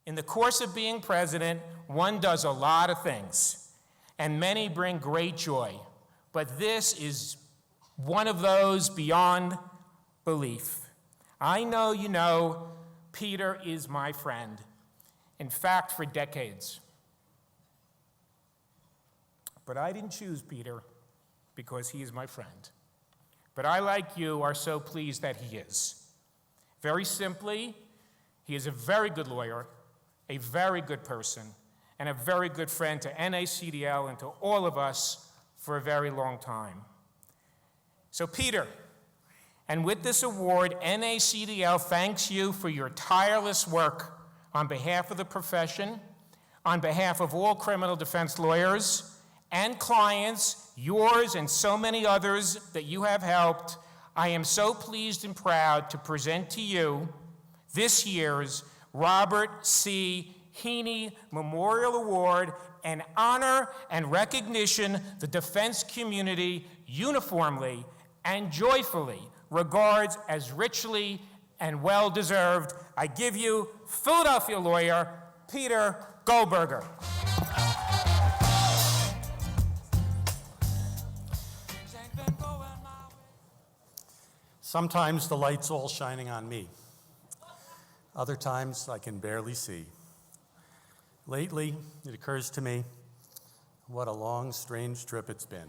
In the course of being president, one does a lot of things, and many bring great joy. But this is one of those beyond belief. I know you know Peter is my friend. In fact, for decades. But I didn't choose Peter because he is my friend. But I, like you, are so pleased that he is. Very simply, he is a very good lawyer, a very good person, and a very good friend to NACDL and to all of us for a very long time. So Peter, and with this award, NACDL thanks you for your tireless work on behalf of the profession, on behalf of all criminal defense lawyers and clients, yours and so many others that you have helped. I am so pleased and proud to present to you this year's Robert C. Heaney Memorial Award, an honor and recognition the defense community uniformly and joyfully regards as richly and well-deserved. I give you Philadelphia lawyer Peter Goldberger. Sometimes the light's all shining on me. Other times I can barely see. Lately, it occurs to me what a long, strange trip it's been.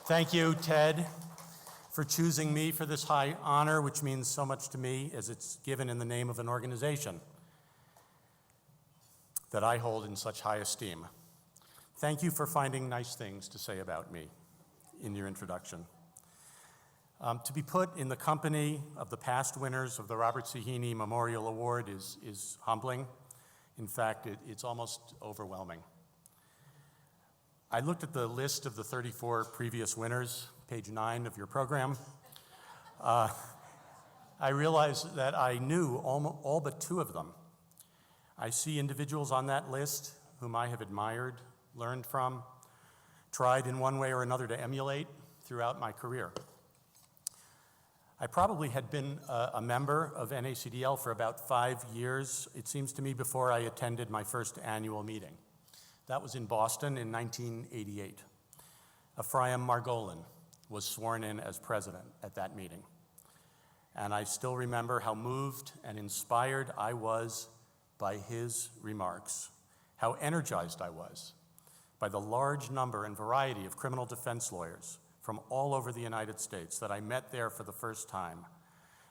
Thank you, Ted, for choosing me for this high honor, which means so much to me as it's given in the name of an organization that I hold in such high esteem. Thank you for finding nice things to say about me in your introduction. To be put in the company of the past winners of the Robert C. Heaney Memorial Award is humbling. In fact, it's almost overwhelming. I looked at the list of the 34 previous winners, page 9 of your program. I realized that I knew all but 2 of them. I see individuals on that list whom I have admired, learned from, tried in one way or another to emulate throughout my career. I probably had been a member of NACDL for about 5 years, it seems to me, before I attended my first annual meeting. That was in Boston in 1988. Ephraim Margolin was sworn in as president at that meeting. And I still remember how moved and inspired I was by his remarks, how energized I was by the large number and variety of criminal defense lawyers from all over the United States that I met there for the first time.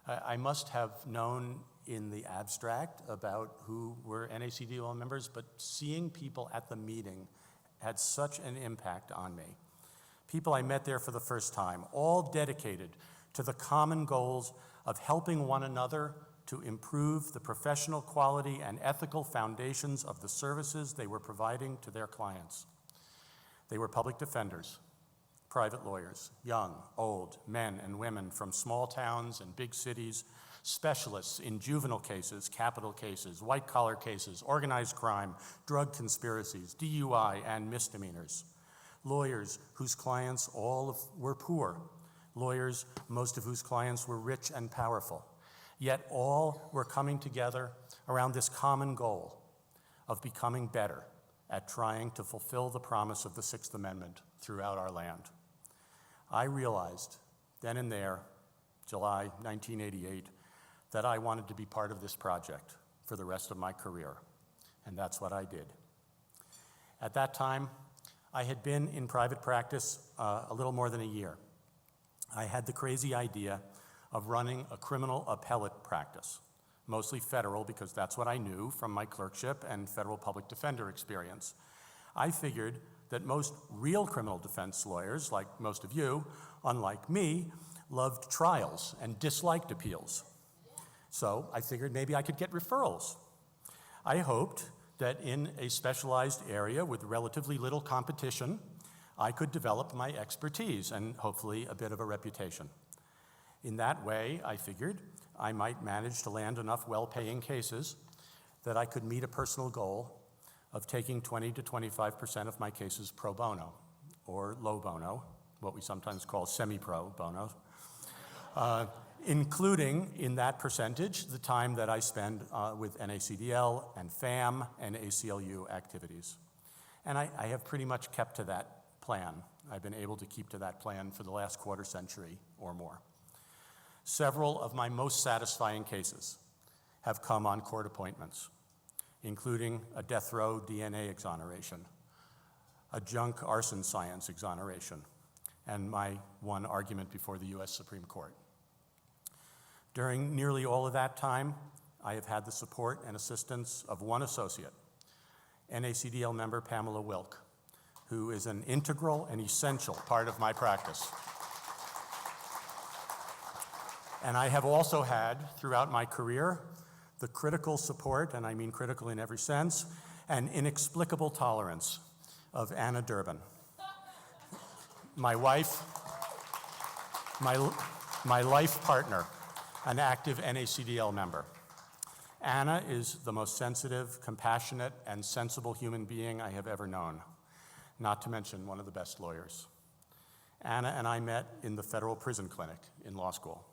I must have known in the abstract about who were NACDL members, but seeing people at the meeting had such an impact on me. People I met there for the first time, all dedicated to the common goals of helping one another to improve the professional quality and ethical foundations of the services they were providing to their clients. They were public defenders, private lawyers, young, old, men and women from small towns and big cities, specialists in juvenile cases, capital cases, white-collar cases, organized crime, drug conspiracies, DUI, and misdemeanors. Lawyers whose clients were poor, lawyers most of whose clients were rich and powerful, yet all were coming together around this common goal of becoming better at trying to fulfill the promise of the Sixth Amendment throughout our land. I realized then and there, July 1988, that I wanted to be part of this project for the rest of my career, and that's what I did. At that time, I had been in private practice a little more than a year. I had the crazy idea of running a criminal appellate practice, mostly federal because that's what I knew from my clerkship and federal public defender experience. I figured that most real criminal defense lawyers, like most of you, unlike me, loved trials and disliked appeals. So I figured maybe I could get referrals. I hoped that in a specialized area with relatively little competition, I could develop my expertise and hopefully a bit of a reputation. In that way, I figured I might manage to land enough well-paying cases that I could meet a personal goal of taking 20 to 25% of my cases pro bono, or low bono, what we sometimes call semi-pro bono. including in that percentage the time that I spend with NACDL and FAM and ACLU activities. And I have pretty much kept to that plan. I've been able to keep to that plan for the last quarter century or more. Several of my most satisfying cases have come on court appointments, including a death row DNA exoneration, a junk arson science exoneration, and my one argument before the US Supreme Court. During nearly all of that time, I have had the support and assistance of one associate, NACDL member Pamela Wilk, who is an integral and essential part of my practice. And I have also had, throughout my career, the critical support, and I mean critical in every sense, and inexplicable tolerance of Anna Durbin, my wife, my life partner, an active NACDL member. Anna is the most sensitive, compassionate, and sensible human being I have ever known, not to mention one of the best lawyers. Anna and I met in the federal prison clinic in law school,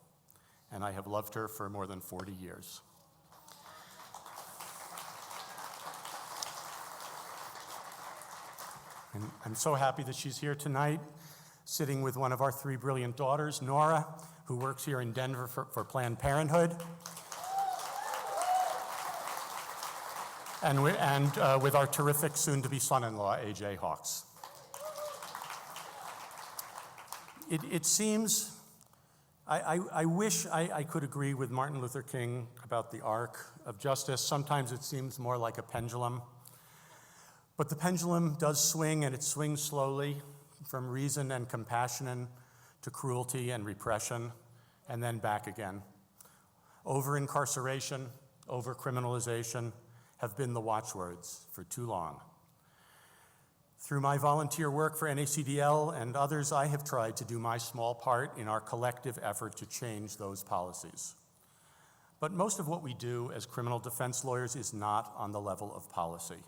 and I have loved her for more than 40 years. And I'm so happy that she's here tonight, sitting with one of our 3 brilliant daughters, Nora, who works here in Denver for Planned Parenthood, and with our terrific soon-to-be son-in-law, A.J. Hawks. It seems, I wish I could agree with Martin Luther King about the arc of justice. Sometimes it seems more like a pendulum. But the pendulum does swing, and it swings slowly from reason and compassion to cruelty and repression, and then back again. Over-incarceration, over-criminalization have been the watchwords for too long. Through my volunteer work for NACDL and others, I have tried to do my small part in our collective effort to change those policies. But most of what we do as criminal defense lawyers is not on the level of policy.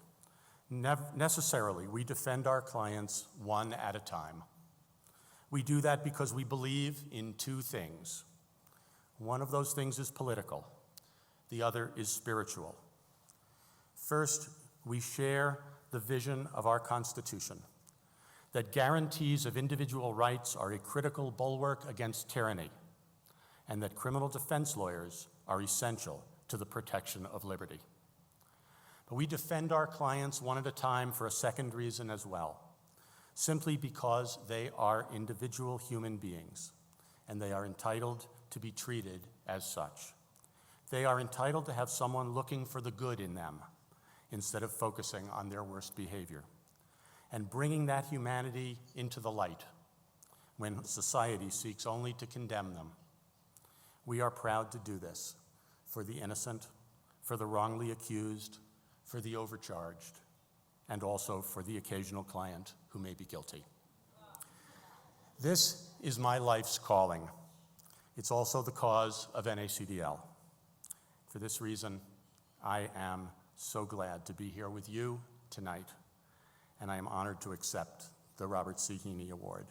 Necessarily, we defend our clients one at a time. We do that because we believe in 2 things. One of those things is political. The other is spiritual. First, we share the vision of our Constitution, that guarantees of individual rights are a critical bulwark against tyranny, and that criminal defense lawyers are essential to the protection of liberty. But we defend our clients one at a time for a second reason as well, simply because they are individual human beings, and they are entitled to be treated as such. They are entitled to have someone looking for the good in them instead of focusing on their worst behavior, and bringing that humanity into the light when society seeks only to condemn them. We are proud to do this for the innocent, for the wrongly accused, for the overcharged, and also for the occasional client who may be guilty. This is my life's calling. It's also the cause of NACDL. For this reason, I am so glad to be here with you tonight, and I am honored to accept the Robert C. Heaney Award.